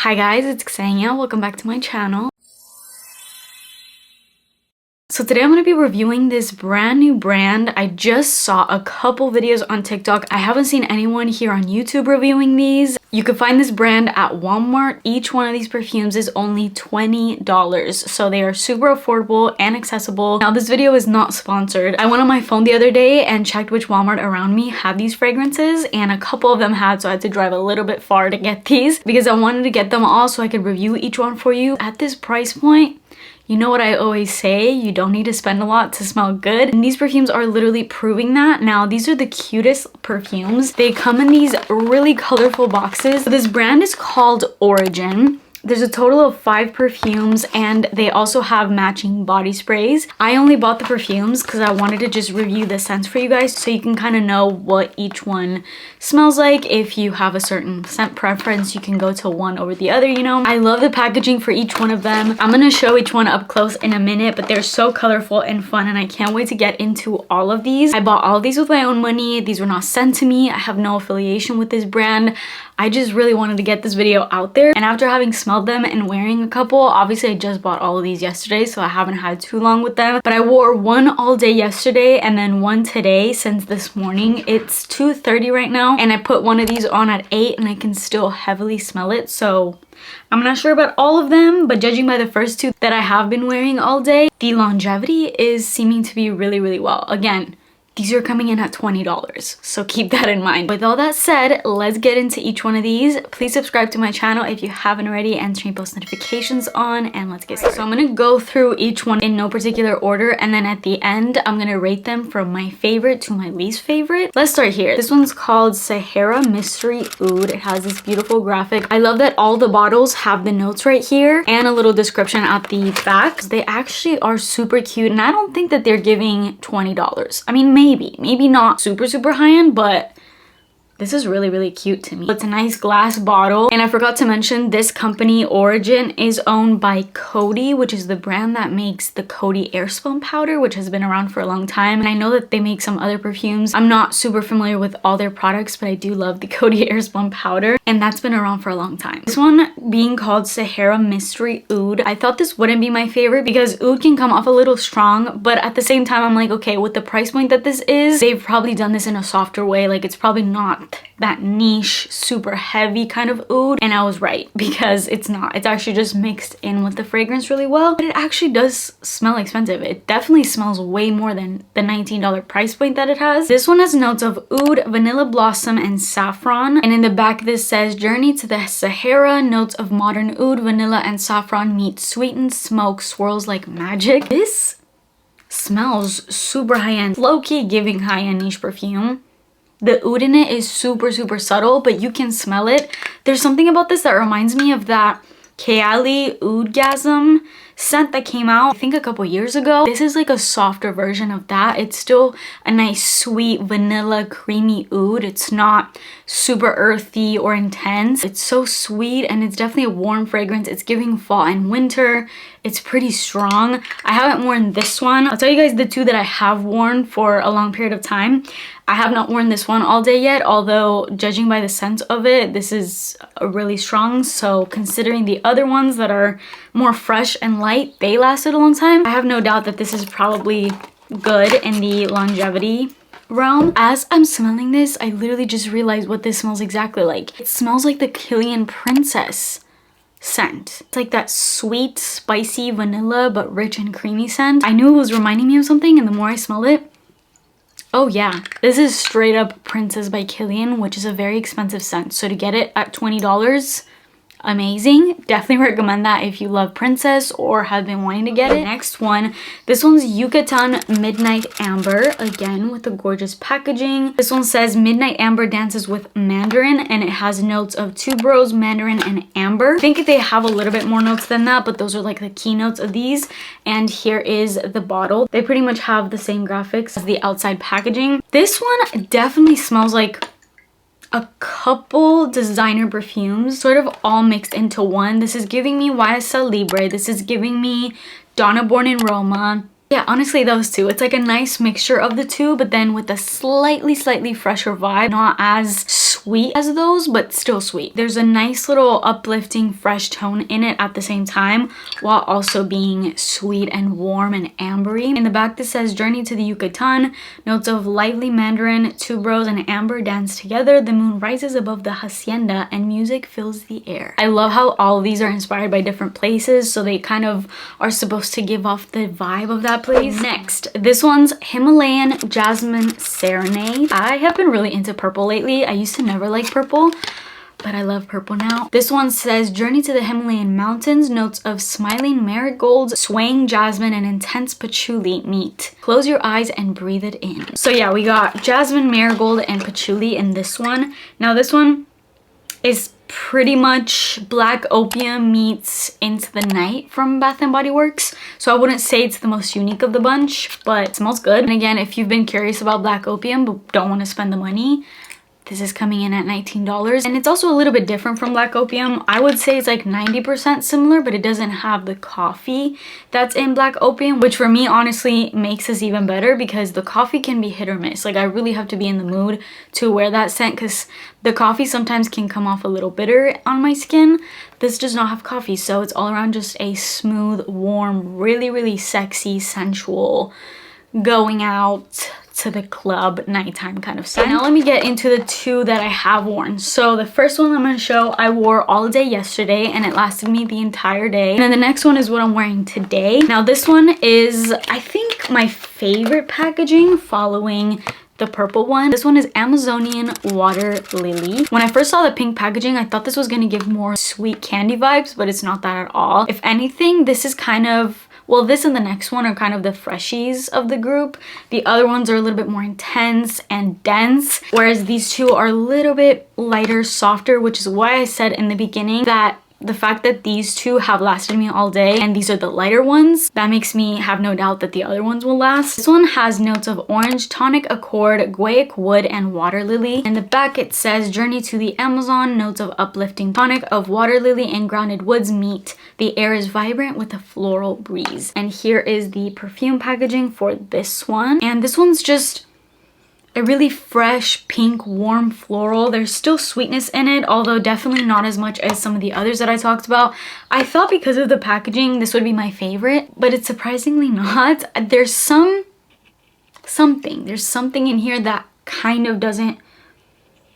Hi guys, it's Ksenia. Welcome back to my channel. So today I'm going to be reviewing this brand new brand. I just saw a couple videos on TikTok. I haven't seen anyone here on YouTube reviewing these. You can find this brand at Walmart. Each one of these perfumes is only $20. So they are super affordable and accessible. Now this video is not sponsored. I went on my phone the other day and checked which Walmart around me had these fragrances, and a couple of them had, so I had to drive a little bit far to get these because I wanted to get them all so I could review each one for you. At this price point, you know what I always say, you don't need to spend a lot to smell good. And these perfumes are literally proving that. Now, these are the cutest perfumes. They come in these really colorful boxes. This brand is called ORIGEN. There's a total of 5 perfumes, and they also have matching body sprays. I only bought the perfumes because I wanted to just review the scents for you guys so you can kind of know what each one smells like. If you have a certain scent preference, you can go to one over the other, you know. I love the packaging for each one of them. I'm going to show each one up close in a minute, but they're so colorful and fun, and I can't wait to get into all of these. I bought all of these with my own money. These were not sent to me. I have no affiliation with this brand. I just really wanted to get this video out there, and after having smelled them and wearing a couple, obviously I just bought all of these yesterday, so I haven't had too long with them, but I wore one all day yesterday and then one today since this morning. It's 2:30 right now, and I put one of these on at 8 and I can still heavily smell it, so I'm not sure about all of them, but judging by the first 2 that I have been wearing all day, the longevity is seeming to be really well. Again, these are coming in at $20, so keep that in mind. With all that said, let's get into each one of these. Please subscribe to my channel if you haven't already and turn post notifications on, and let's get started. So I'm gonna go through each one in no particular order, and then at the end, I'm gonna rate them from my favorite to my least favorite. Let's start here. This one's called Sahara Mystery Oud. It has this beautiful graphic. I love that all the bottles have the notes right here and a little description at the back. They actually are super cute, and I don't think that they're giving $20. I mean, maybe not super high-end, but this is really cute to me. It's a nice glass bottle, and I forgot to mention this company ORIGEN is owned by Coty, which is the brand that makes the Coty Airspun powder, which has been around for a long time, and I know that they make some other perfumes. I'm not super familiar with all their products, but I do love the Coty Airspun powder, and that's been around for a long time. This one being called Sahara Mystery Oud, I thought this wouldn't be my favorite because oud can come off a little strong, but at the same time I'm like, okay, with the price point that this is, they've probably done this in a softer way. Like, it's probably not that niche super heavy kind of oud, and I was right because it's not. It's actually just mixed in with the fragrance really well, but it actually does smell expensive. It definitely smells way more than the $19 price point that it has. This one has notes of oud, vanilla blossom, and saffron, and in the back this says journey to the Sahara, notes of modern oud, vanilla, and saffron meet sweetened smoke, swirls like magic. This smells super high-end, low-key giving high-end niche perfume. The oud in it is super subtle, but you can smell it. There's something about this that reminds me of that Kayali Oudgasm scent that came out I think a couple years ago. This is like a softer version of that. It's still a nice sweet vanilla creamy oud. It's not super earthy or intense. It's so sweet, and it's definitely a warm fragrance. It's giving fall and winter. It's pretty strong. I haven't worn this one. I'll tell you guys the 2 that I have worn for a long period of time. I have not worn this one all day yet, although judging by the scent of it, this is really strong. So considering the other ones that are more fresh and light, they lasted a long time. I have no doubt that this is probably good in the longevity realm. As I'm smelling this, I literally just realized what this smells exactly like. It smells like the Killian Princess scent. It's like that sweet, spicy vanilla, but rich and creamy scent. I knew it was reminding me of something, and the more I smelled it, oh yeah, this is straight up Princess by Killian, which is a very expensive scent. So to get it at $20, amazing. Definitely recommend that if you love Princess or have been wanting to get it. Next one, this one's Yucatan Midnight Amber, again with the gorgeous packaging. This one says Midnight Amber dances with mandarin, and it has notes of tuberose, mandarin, and amber. I think they have a little bit more notes than that, but those are like the key notes of these. And here is the bottle. They pretty much have the same graphics as the outside packaging. This one definitely smells like a couple designer perfumes sort of all mixed into one. This is giving me YSL Libre. This is giving me Donna Born in Roma. Yeah, honestly, those two. It's like a nice mixture of the two, but then with a slightly fresher vibe. Not as sweet as those, but still sweet. There's a nice little uplifting fresh tone in it at the same time, while also being sweet and warm and ambery. In the back, this says journey to the Yucatan. Notes of lively mandarin, tuberose, and amber dance together. The moon rises above the hacienda and music fills the air. I love how all of these are inspired by different places, so they kind of are supposed to give off the vibe of that place. Next, this one's Himalayan Jasmine Serenade. I have been really into purple lately. I used to never like purple, but I love purple now. This one says journey to the Himalayan mountains. Notes of smiling marigolds, swaying jasmine, and intense patchouli meet. Close your eyes and breathe it in. So yeah, we got jasmine, marigold, and patchouli in this one. Now this one is pretty much Black Opium meets Into the Night from Bath & Body Works. So I wouldn't say it's the most unique of the bunch, but it smells good. And again, if you've been curious about Black Opium but don't want to spend the money, this is coming in at $19. And it's also a little bit different from Black Opium. I would say it's like 90% similar, but it doesn't have the coffee that's in Black Opium, which for me honestly makes this even better because the coffee can be hit or miss. Like I really have to be in the mood to wear that scent because the coffee sometimes can come off a little bitter on my skin. This does not have coffee, so it's all around just a smooth, warm, really sexy, sensual, going out to the club nighttime kind of scent. Now let me get into the two that I have worn. So the first one I'm going to show I wore all day yesterday and it lasted me the entire day. And then the next one is what I'm wearing today. Now this one is, I think, my favorite packaging following the purple one. This one is Amazonian Water Lily. When I first saw the pink packaging, I thought this was going to give more sweet candy vibes, but it's not that at all. If anything, this is kind of, well, this and the next one are kind of the freshies of the group. The other ones are a little bit more intense and dense, whereas these two are a little bit lighter, softer, which is why I said in the beginning that the fact that these two have lasted me all day and these are the lighter ones, that makes me have no doubt that the other ones will last. This one has notes of orange, tonic accord, guaiac wood, and water lily. In the back it says journey to the Amazon. Notes of uplifting tonic of water lily and grounded woods meet. The air is vibrant with a floral breeze. And here is the perfume packaging for this one. And this one's just a really fresh, pink, warm floral. There's still sweetness in it, although definitely not as much as some of the others that I talked about. I thought because of the packaging, this would be my favorite, but it's surprisingly not. There's something in here that kind of doesn't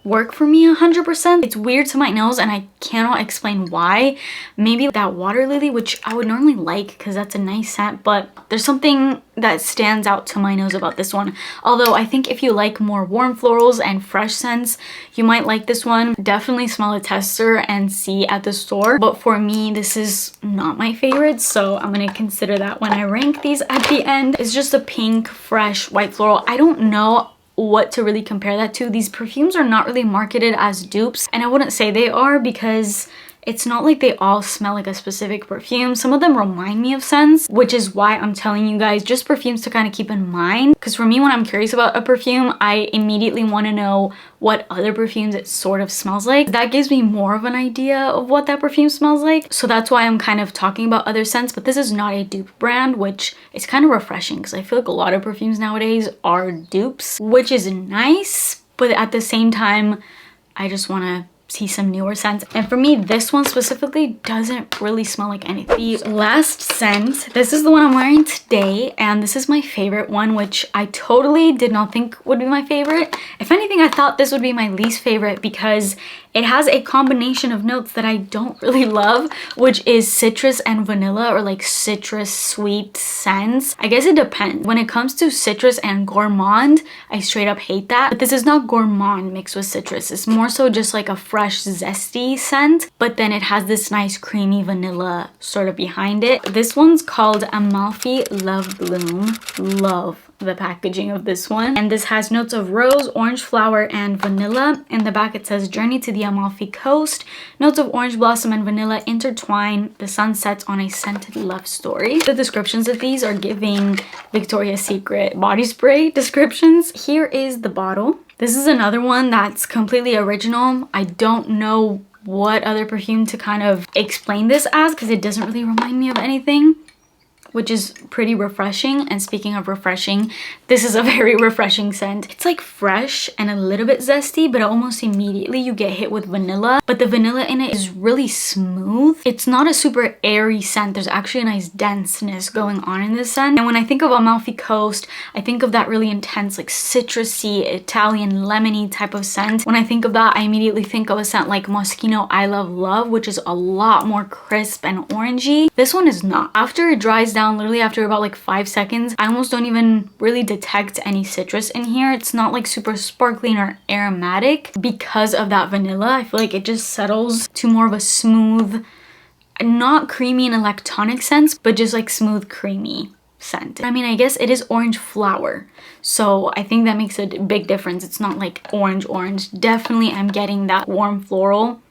work for me 100%. It's weird to my nose and I cannot explain why. Maybe that water lily, which I would normally like because that's a nice scent, but there's something that stands out to my nose about this one. Although I think if you like more warm florals and fresh scents, you might like this one. Definitely smell a tester and see at the store, but for me this is not my favorite, so I'm gonna consider that when I rank these at the end. It's just a pink, fresh, white floral. I don't know what to really compare that to. These perfumes are not really marketed as dupes, and I wouldn't say they are because it's not like they all smell like a specific perfume. Some of them remind me of scents, which is why I'm telling you guys just perfumes to kind of keep in mind. Because for me, when I'm curious about a perfume, I immediately want to know what other perfumes it sort of smells like. That gives me more of an idea of what that perfume smells like. So that's why I'm kind of talking about other scents, but this is not a dupe brand, which is kind of refreshing because I feel like a lot of perfumes nowadays are dupes, which is nice, but at the same time, I just want to see some newer scents. And for me, this one specifically doesn't really smell like anything. The last scent, this is the one I'm wearing today, and this is my favorite one, which I totally did not think would be my favorite. If anything, I thought this would be my least favorite because it has a combination of notes that I don't really love, which is citrus and vanilla, or like citrus sweet scents. I guess it depends. When it comes to citrus and gourmand, I straight up hate that. But this is not gourmand mixed with citrus. It's more so just like a fresh, zesty scent, but then it has this nice creamy vanilla sort of behind it. This one's called Amalfi Love Bloom. Love the packaging of this one, and this has notes of rose, orange flower, and vanilla. In the back it says journey to the Amalfi coast. Notes of orange blossom and vanilla intertwine. The sun sets on a scented love story. The descriptions of these are giving Victoria's Secret body spray descriptions. Here is the bottle. This is another one that's completely original. I don't know what other perfume to kind of explain this as because it doesn't really remind me of anything. which is pretty refreshing. And speaking of refreshing, this is a very refreshing scent. It's like fresh and a little bit zesty, but almost immediately you get hit with vanilla. But the vanilla in it is really smooth. It's not a super airy scent. There's actually a nice denseness going on in this scent. And when I think of Amalfi Coast, I think of that really intense, like citrusy, Italian, lemony type of scent. When I think of that, I immediately think of a scent like Moschino I Love Love, which is a lot more crisp and orangey. This one is not. After it dries down, literally after about like 5 seconds, I almost don't even really detect any citrus in here. It's not like super sparkling or aromatic because of that vanilla. I feel like it just settles to more of a smooth, not creamy and electronic scent, but just like smooth, creamy scent. I mean, I guess it is orange flower, so I think that makes a big difference. It's not like orange. Definitely I'm getting that warm floral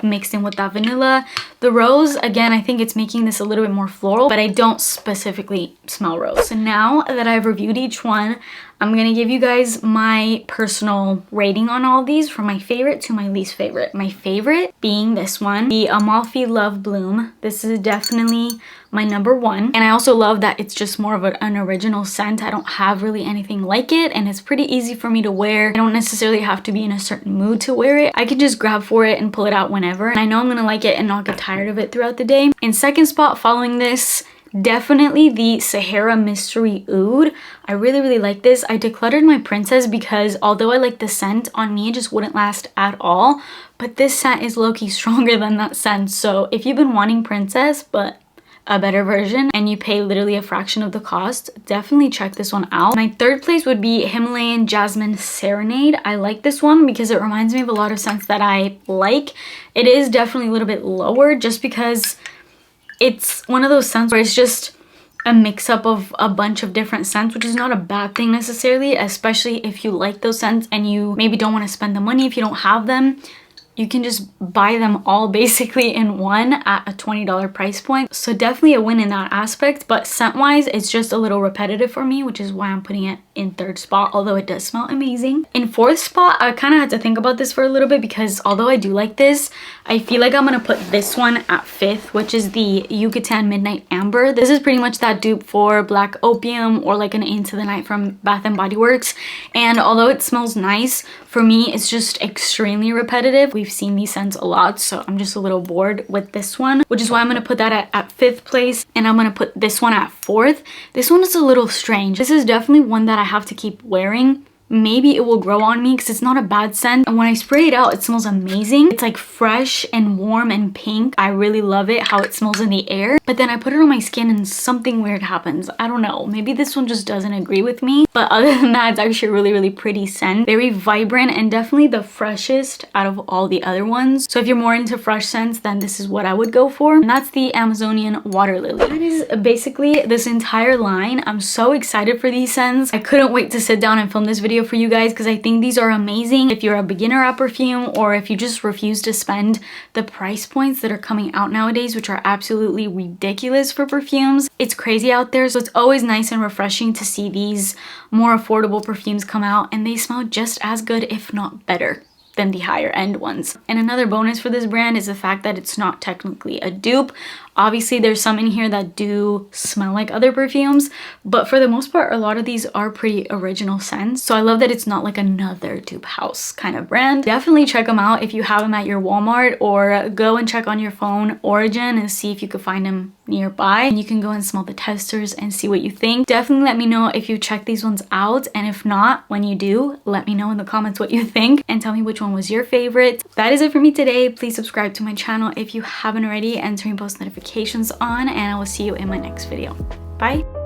mixed in with that vanilla. The rose, again, I think it's making this a little bit more floral, but I don't specifically smell rose. So now that I've reviewed each one, I'm gonna give you guys my personal rating on all of these from my favorite to my least favorite. My favorite being this one, the Amalfi Love Bloom. This is definitely my number one. And I also love that it's just more of an original scent. I don't have really anything like it, and it's pretty easy for me to wear. I don't necessarily have to be in a certain mood to wear it. I can just grab for it and pull it out whenever. And I know I'm gonna like it and not get tired of it throughout the day. In second spot, following this, definitely the Sahara Mystery Oud. I really like this. I decluttered my Princess because although I like the scent, on me it just wouldn't last at all. But this scent is low-key stronger than that scent. So if you've been wanting Princess, but a better version, and you pay literally a fraction of the cost, definitely check this one out. My third place would be Himalayan Jasmine Serenade. I like this one because it reminds me of a lot of scents that I like. It is definitely a little bit lower just because it's one of those scents where it's just a mix-up of a bunch of different scents, which is not a bad thing necessarily, especially if you like those scents and you maybe don't want to spend the money if you don't have them. You can just buy them all basically in one at a $20 price point. So definitely a win in that aspect, but scent-wise, it's just a little repetitive for me, which is why I'm putting it in third spot, although it does smell amazing. In fourth spot, I kind of had to think about this for a little bit because although I do like this, I feel like I'm gonna put this one at fifth, which is the Yucatan Midnight Amber. This is pretty much that dupe for Black Opium or like an Into the Night from Bath & Body Works. And although it smells nice, for me, it's just extremely repetitive. We've seen these scents a lot, so I'm just a little bored with this one, which is why I'm gonna put that at fifth place, and I'm gonna put this one at fourth. This one is a little strange. This is definitely one that I have to keep wearing. Maybe it will grow on me because it's not a bad scent, and when I spray it out, it smells amazing. It's like fresh and warm and pink. I really love it how it smells in the air, but then I put it on my skin and something weird happens. I don't know, maybe this one just doesn't agree with me, but other than that, it's actually a really pretty scent. Very vibrant and definitely the freshest out of all the other ones. So if you're more into fresh scents, then this is what I would go for, and that's the Amazonian Water Lily. That is basically this entire line. I'm so excited for these scents. I couldn't wait to sit down and film this video for you guys because I think these are amazing if you're a beginner at perfume or if you just refuse to spend the price points that are coming out nowadays, which are absolutely ridiculous for perfumes. It's crazy out there, so it's always nice and refreshing to see these more affordable perfumes come out, and they smell just as good, if not better, than the higher end ones. And another bonus for this brand is the fact that it's not technically a dupe. Obviously, there's some in here that do smell like other perfumes, but for the most part, a lot of these are pretty original scents. So I love that it's not like another dupe house kind of brand. Definitely check them out if you have them at your Walmart, or go and check on your phone ORIGEN and see if you could find them nearby. And you can go and smell the testers and see what you think. Definitely let me know if you check these ones out, and if not, when you do, let me know in the comments what you think and tell me which one was your favorite. That is it for me today. Please subscribe to my channel if you haven't already and turn post notifications on, and I will see you in my next video. Bye.